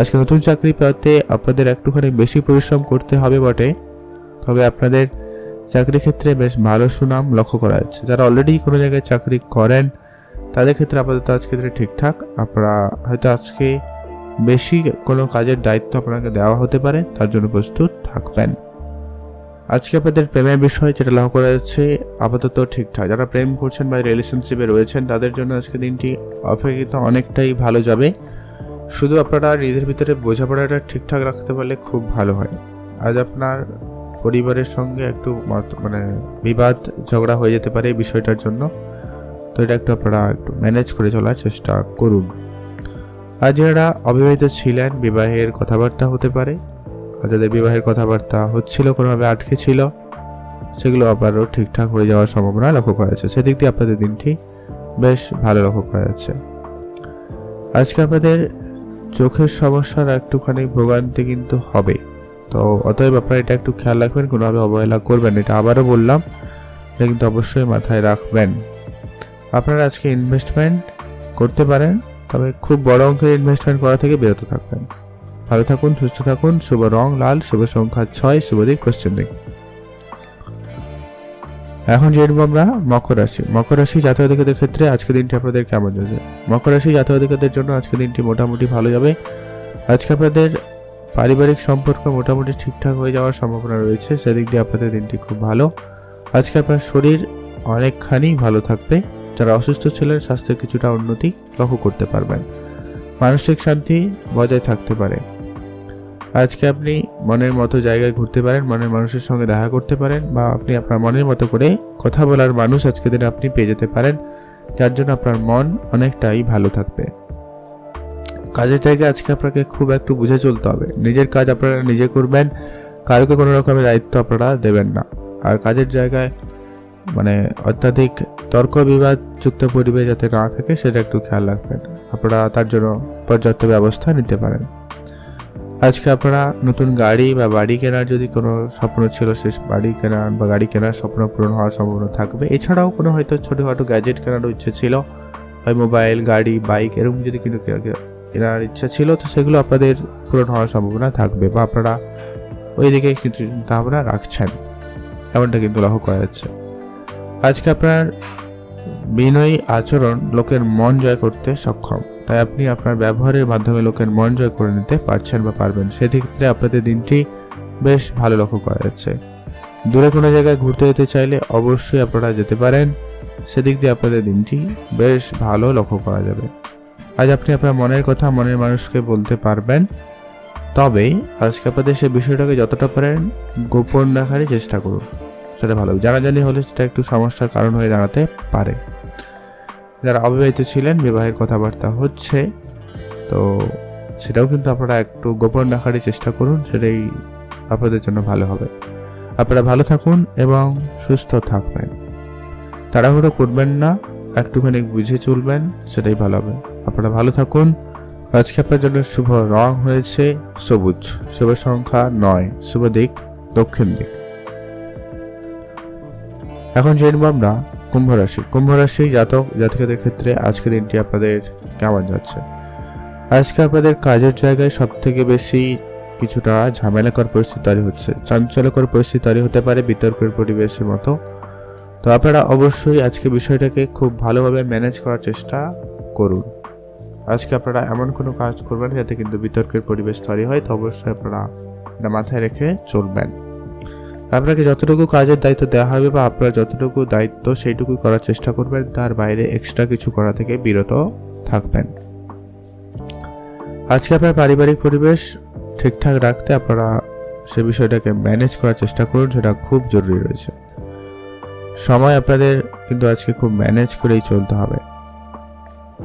আজকে নতুন চাকরি পেতে আপনাদের একটুখানি বেশি পরিশ্রম করতে হবে বটে, তবে আপনাদের চাকরি ক্ষেত্রে বেশ ভালো সুনাম লক্ষ্য করা যাচ্ছে। যারা অলরেডি কোনো জায়গায় চাকরি করেন তাদের ক্ষেত্রে আপাতত আজকের ক্ষেত্রে ঠিকঠাক। আপনারা হয়তো আজকে বেশি কোনো কাজের দায়িত্ব আপনাকে দেওয়া হতে পারে, তার জন্য প্রস্তুত থাকবেন। আজকে আপনাদের প্রেমের বিষয় যেটা লক্ষ্য করা যাচ্ছে আপাতত ঠিকঠাক। যারা প্রেম করছেন বা রিলেশনশিপে রয়েছেন তাদের জন্য আজকে দিনটি অপেক্ষিত অনেকটাই ভালো যাবে। শুধু আপনারা নিজের ভিতরে বোঝাপড়াটা ঠিকঠাক রাখতে পারলে খুব ভালো হয়। আজ আপনার পরিবারের সঙ্গে একটু বিবাদ ঝগড়া হয়ে যেতে পারে এই বিষয়টার জন্য, তো এটা একটু আপনারা একটু ম্যানেজ করে চলার চেষ্টা করুন। আর যারা অবিবাহিত ছিলেন বিবাহের কথাবার্তা হতে পারে, আর যাদের বিবাহের কথাবার্তা হচ্ছিল কোনোভাবে আটকে ছিল সেগুলো আবারও ঠিকঠাক হয়ে যাওয়ার সম্ভাবনা লক্ষ্য করা যাচ্ছে। সেদিক দিয়ে আপনাদের দিনটি বেশ ভালো লক্ষ্য করা যাচ্ছে। আজকে আপনাদের চোখের সমস্যার একটুখানি ভোগান্তি কিন্তু হবে, তো অতএব আপনারা এটা একটু খেয়াল রাখবেন, কোনোভাবে অবহেলা করবেন, এটা আবারও বললাম, এটা কিন্তু অবশ্যই মাথায় রাখবেন। আপনারা আজকে ইনভেস্টমেন্ট করতে পারেন, তবে খুব বড় অঙ্কের ইনভেস্টমেন্ট করা থেকে বিরত থাকবেন। ভালো থাকুন, সুস্থ থাকুন। শুভ রং লাল, শুভ সংখ্যা 6, শুভ দিক পশ্চিম দিক। এখন জেনবো আমরা মকর রাশি। মকর রাশি জাতক জাতিকাদের ক্ষেত্রে আজকের দিনটি আপনাদের কেমন যাবে? মকর রাশি জাতক জাতিকাদের জন্য আজকের দিনটি মোটামুটি ভালো যাবে। আজকে আপনাদের পারিবারিক সম্পর্ক মোটামুটি ঠিকঠাক হয়ে যাওয়ার সম্ভাবনা রয়েছে, সেদিক দিয়ে আপনাদের দিনটি খুব ভালো। আজকে আপনার শরীর অনেকখানি ভালো থাকবে। যারা অসুস্থ ছিলেন স্বাস্থ্যের কিছুটা উন্নতি লক্ষ্য করতে পারবেন। মানসিক শান্তি বজায় থাকতে পারে। আজকে আপনি মনের মতো জায়গায় ঘুরতে পারেন, মনের মানুষের সঙ্গে দেখা করতে পারেন, বা আপনি আপনার মনের মতো করে কথা বলার মানুষ আজকে দিনে আপনি পেয়ে যেতে পারেন, যার জন্য আপনার মন অনেকটাই ভালো থাকবে। কাজের জায়গায় আজকে আপনাকে খুব একটু বুঝে চলতে হবে। নিজের কাজ আপনারা নিজে করবেন, কারোকে কোনো রকমের দায়িত্ব আপনারা দেবেন না। আর কাজের জায়গায় অত্যাধিক তর্ক বিবাদ যুক্ত পরিবেশ যাতে না থাকে সেটা একটু খেয়াল রাখবেন। আপনারা তার জন্য পর্যাপ্ত ব্যবস্থা নিতে পারেন। আজকে আপনারা নতুন গাড়ি বা বাড়ি কেনার যদি কোনো স্বপ্ন ছিল, সেই বাড়ি কেনার বা গাড়ি কেনার স্বপ্ন পূরণ হওয়ার সম্ভাবনা থাকবে। এছাড়াও কোনো হয়তো ছোটোখাটো গ্যাজেট কেনার ইচ্ছে ছিল, হয় মোবাইল, গাড়ি, বাইক, এরকম যদি কেনার ইচ্ছা ছিল, তো সেগুলো আপনাদের পূরণ হওয়ার সম্ভাবনা থাকবে, বা আপনারা ওই দিকে চিন্তা ভাবনা রাখছেন, এমনটা কিন্তু লক্ষ্য করা যাচ্ছে। আজকে আপনার বিনয়ী আচরণ লোকের মন জয় করতে সক্ষম, তাই আপনি আপনার ব্যবহারের মাধ্যমে লোকের মন জয় করে নিতে পারছেন বা পারবেন। সেক্ষেত্রে আপনাদের দিনটি বেশ ভালো লক্ষ্য করা যাচ্ছে। দূরে কোনো জায়গায় ঘুরতে যেতে চাইলে অবশ্যই আপনারা যেতে পারেন, সেদিক দিয়ে আপনাদের দিনটি বেশ ভালো লক্ষ্য করা যাবে। আজ আপনি আপনার মনের কথা মনের মানুষকে বলতে পারবেন, তবে আজকে আপনাদের সেই বিষয়টাকে যতটা পারেন গোপন রাখারই চেষ্টা করুন, সেটা ভালো। জানাজানি হলে সেটা একটু সমস্যার কারণ হয়ে দাঁড়াতে পারে। যারা অবিবাহিত ছিলেন, বিবাহের কথাবার্তা হচ্ছে, তো সেটাও কিন্তু আপনারা একটু গোপন রাখারই চেষ্টা করুন, সেটাই আপনাদের জন্য ভালো হবে। আপনারা ভালো থাকুন এবং সুস্থ থাকবেন। তাড়াহুড়ো করবেন না, একটুখানি বুঝে চলবেন, সেটাই ভালো হবে। আপনারা ভালো থাকুন। আজকে আপনার জন্য শুভ রং হয়েছে সবুজ, শুভ সংখ্যা 9, শুভ দিক দক্ষিণ দিক। এখন জানবো আমরা কুম্ভ রাশি। কুম্ভ রাশি জাতক জাতিকাদের ক্ষেত্রে আজকের দিনটি আপনাদের কেমন যাচ্ছে? আজকে আপনাদের কাজের জায়গায় সব থেকে বেশি কিছুটা ঝামেলাকর পরিস্থিতি তৈরি হচ্ছে, চাঞ্চল্যকর পরিস্থিতি তৈরি হতে পারে, বিতর্কের পরিবেশের মতো। তো আপনারা অবশ্যই আজকে বিষয়টাকে খুব ভালোভাবে ম্যানেজ করার চেষ্টা করুন। আজকে আপনারা এমন কোনো কাজ করবেন যাতে কিন্তু বিতর্কের পরিবেশ তৈরি হয়, তো অবশ্যই আপনারা এটা মাথায় রেখে চলবেন। আপনাকে যতটুকু কাজের দায়িত্ব দেওয়া হবে বা আপনার যতটুকু দায়িত্ব সেইটুকু করার চেষ্টা করবেন, তার বাইরে এক্সট্রা কিছু করা থেকে বিরত থাকবেন। আজকে আপনার পারিবারিক পরিবেশ ঠিকঠাক রাখতে আপনারা সে বিষয়টাকে ম্যানেজ করার চেষ্টা করুন, সেটা খুব জরুরি রয়েছে। সময় আপনাদের কিন্তু আজকে খুব ম্যানেজ করেই চলতে হবে।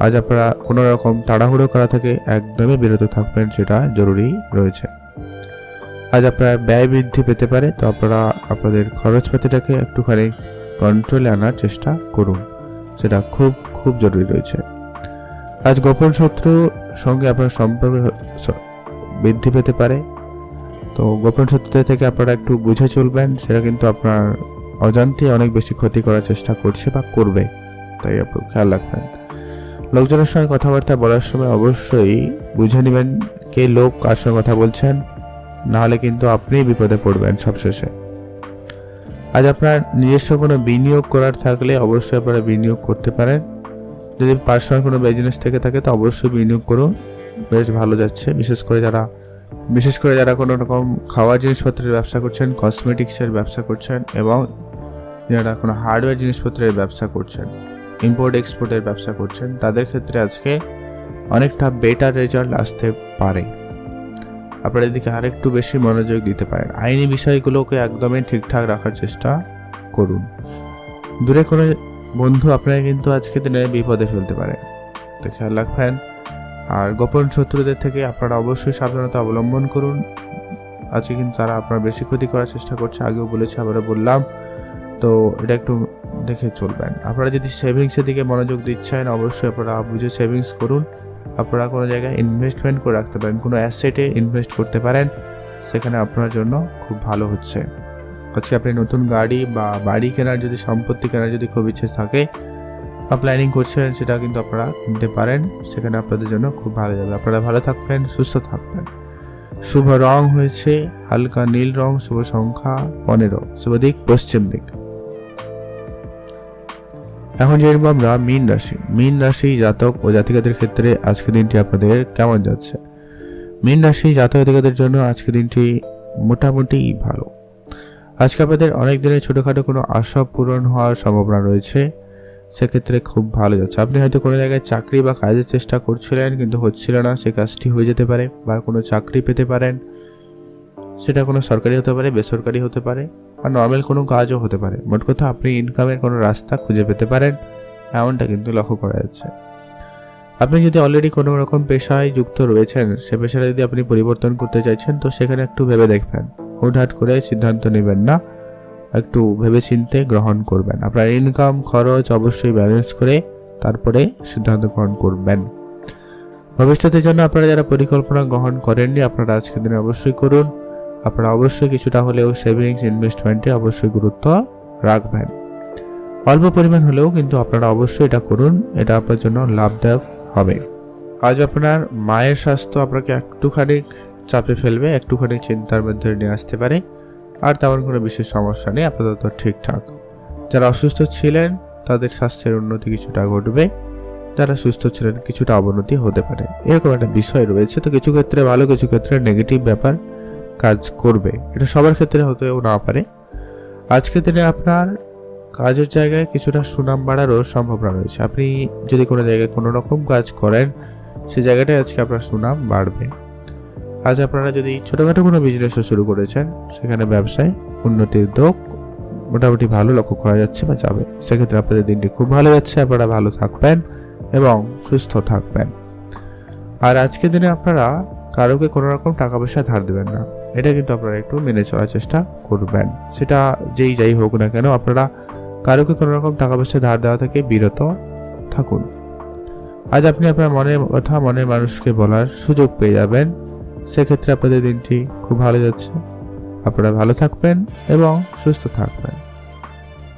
আজ আপনারা কোনো রকম তাড়াহুড়ো করা থেকে একদমই বিরত থাকবেন, সেটা জরুরি রয়েছে। আজ আপনার ব্যয় বৃদ্ধি পেতে পারে, তো আপনারা আপনাদের খরচপাতিটাকে একটুখানি কন্ট্রোলে আনার চেষ্টা করুন, সেটা খুব খুব জরুরি রয়েছে। আজ গোপন শত্রুর সঙ্গে আপনার সম্পর্ক বৃদ্ধি পেতে পারে, তো গোপন শত্রুদের থেকে আপনারা একটু বুঝে চলবেন, সেটা কিন্তু আপনার অজান্তে অনেক বেশি ক্ষতি করার চেষ্টা করছে বা করবে, তাই আপনি খেয়াল রাখবেন। লোকজনের সঙ্গে কথাবার্তা বলার সময় অবশ্যই বুঝে নেবেন কে লোক কার সঙ্গে কথা বলছেন, নাহলে কিন্তু আপনিই বিপদে পড়বেন সবশেষে। আজ আপনার নিজস্ব কোনো বিনিয়োগ করার থাকলে অবশ্যই আপনারা বিনিয়োগ করতে পারেন। যদি পার্সোনাল কোনো বিজনেস থেকে থাকে তো অবশ্যই বিনিয়োগ করুন, বেশ ভালো যাচ্ছে। বিশেষ করে যারা কোনো রকম খাওয়ার জিনিসপত্রের ব্যবসা করছেন, কসমেটিক্সের ব্যবসা করছেন, এবং যারা কোনো হার্ডওয়্যার জিনিসপত্রের ব্যবসা করছেন, ইম্পোর্ট এক্সপোর্টের ব্যবসা করছেন, তাদের ক্ষেত্রে আজকে অনেকটা বেটার রেজাল্ট আসতে পারে। আপনারা এদিকে আরেকটু বেশি মনোযোগ দিতে পারেন। আইনি বিষয়গুলোকে একদমই ঠিকঠাক রাখার চেষ্টা করুন। দূরে কোনো বন্ধু আপনারা কিন্তু আজকে দিনে বিপদে ফেলতে পারে, তো খেয়াল রাখবেন। আর গোপন শত্রুদের থেকে আপনারা অবশ্যই সাবধানতা অবলম্বন করুন। আজকে কিন্তু তারা আপনার বেশি ক্ষতি করার চেষ্টা করছে, আগেও বলেছি আবারও বললাম, তো এটা একটু দেখে চলবেন। আপনারা যদি সেভিংসের দিকে মনোযোগ দিচ্ছেন অবশ্যই আপনারা বুঝে সেভিংস করুন। আপনারা কোনো জায়গায় ইনভেস্টমেন্ট করে রাখতে পারেন, কোনো অ্যাসেটে ইনভেস্ট করতে পারেন, সেখানে আপনার জন্য খুব ভালো হচ্ছে। আজকে আপনি নতুন গাড়ি বা বাড়ি কেনার যদি সম্পত্তি কেনার যদি খুব ইচ্ছে থাকে বা প্ল্যানিং করছেন, সেটা কিন্তু আপনারা নিতে পারেন, সেখানে আপনাদের জন্য খুব ভালো যাবে। আপনারা ভালো থাকবেন, সুস্থ থাকবেন। শুভ রং হয়েছে হালকা নীল রং, শুভ সংখ্যা 15, শুভ দিক পশ্চিম দিক। এখন জানবো আমরা মীন রাশি জাতক ও জাতিকাদের ক্ষেত্রে আজকের দিনটি আপনাদের কেমন যাচ্ছে। মীন রাশি জাতক জাতিকাদের জন্য আজকের দিনটি মোটামুটি ভালো। আজকে আপনাদের অনেক দিনের ছোটখাটো কোনো আশা পূরণ হওয়ার সম্ভাবনা রয়েছে, সেক্ষেত্রে খুব ভালো যাচ্ছে। আপনি হয়তো কোনো জায়গায় চাকরি বা কাজের চেষ্টা করছিলেন কিন্তু হচ্ছিল না, সে কাজটি হয়ে যেতে পারে, বা কোনো চাকরি পেতে পারেন, সেটা কোনো সরকারি হতে পারে, বেসরকারি হতে পারে, আর নর্মাল কোনো কাজও হতে পারে। মোট কথা আপনি ইনকামের কোনো রাস্তা খুঁজে পেতে পারেন, এমনটা কিন্তু লক্ষ্য করা যাচ্ছে। আপনি যদি অলরেডি কোনো রকম পেশায় যুক্ত রয়েছেন, সে পেশাটা যদি আপনি পরিবর্তন করতে চাইছেন, তো সেখানে একটু ভেবে দেখবেন, হুটহাট করে সিদ্ধান্ত নেবেন না, একটু ভেবেচিন্তে গ্রহণ করবেন। আপনার ইনকাম খরচ অবশ্যই ব্যালেন্স করে তারপরে সিদ্ধান্ত গ্রহণ করবেন। ভবিষ্যতের জন্য আপনারা যারা পরিকল্পনা গ্রহণ করেননি, আপনারা আজকের দিনে অবশ্যই করুন। আপনারা অবশ্যই কিছুটা হলেও সেভিংস ইনভেস্টমেন্টে অবশ্যই গুরুত্ব রাখবেন। অল্প পরিমাণ হলেও কিন্তু আপনারা অবশ্যই এটা করুন, এটা আপনার জন্য লাভদায়ক হবে। আজ আপনার মায়ের স্বাস্থ্য আপনাকে একটুখানি চাপে ফেলবে, একটুখানি চিন্তার মধ্যে নিয়ে আসতে পারে। আর তেমন কোনো বিশেষ সমস্যা নেই, আপাতত ঠিকঠাক। যারা অসুস্থ ছিলেন তাদের স্বাস্থ্যের উন্নতি কিছুটা ঘটবে, যারা সুস্থ ছিলেন কিছুটা অবনতি হতে পারে, এরকম একটা বিষয় রয়েছে। তো কিছু ক্ষেত্রে ভালো, কিছু ক্ষেত্রে নেগেটিভ ব্যাপার কাজ করবে, এটা সবার ক্ষেত্রে হতেও না পারে। আজকের দিনে আপনার কাজের জায়গায় কিছুটা সুনাম বাড়ারও সম্ভাবনা রয়েছে। আপনি যদি কোনো জায়গায় কোনো রকম কাজ করেন, সেই জায়গাটায় আজকে আপনার সুনাম বাড়বে। আজ আপনারা যদি ছোটোখাটো কোনো বিজনেসও শুরু করেছেন, সেখানে ব্যবসায় উন্নতির দিক মোটামুটি ভালো লক্ষ্য করা যাচ্ছে বা যাবে, সেক্ষেত্রে আপনাদের দিনটি খুব ভালো যাচ্ছে। আপনারা ভালো থাকবেন এবং সুস্থ থাকবেন। আর আজকের দিনে আপনারা কারোকে কোনো রকম টাকা পয়সা ধার দেবেন না, এটা কিন্তু আপনারা একটু মেনে চলার চেষ্টা করবেন। সেটা যাই হোক না কেন, আপনারা কারোকে কোনো রকম টাকা পয়সা ধার দেওয়া থেকে বিরত থাকুন। আজ আপনি আপনার মনের কথা মনের মানুষকে বলার সুযোগ পেয়ে যাবেন, সেক্ষেত্রে আপনাদের দিনটি খুব ভালো যাচ্ছে। আপনারা ভালো থাকবেন এবং সুস্থ থাকবেন।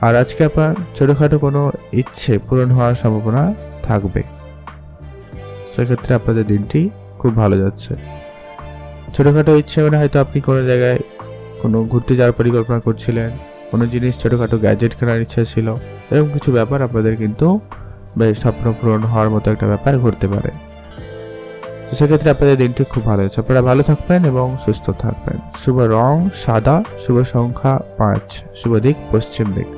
আর আজকে আপনার ছোটোখাটো কোনো ইচ্ছে পূরণ হওয়ার সম্ভাবনা থাকবে, সেক্ষেত্রে আপনাদের দিনটি খুব ভালো যাচ্ছে। ছোটোখাটো ইচ্ছে মানে হয়তো আপনি কোনো জায়গায় কোনো ঘুরতে যাওয়ার পরিকল্পনা করছিলেন, কোনো জিনিস ছোটোখাটো গ্যাজেট কেনার ইচ্ছা ছিল, এরকম কিছু ব্যাপার আপনাদের কিন্তু বেশ স্বপ্ন পূরণ হওয়ার মতো একটা ব্যাপার ঘটতে পারে। তো সেক্ষেত্রে আপনাদের দিনটি খুব ভালো হচ্ছে। আপনারা ভালো থাকবেন এবং সুস্থ থাকবেন। শুভ রং সাদা, শুভ সংখ্যা 5, শুভ দিক পশ্চিম দিক।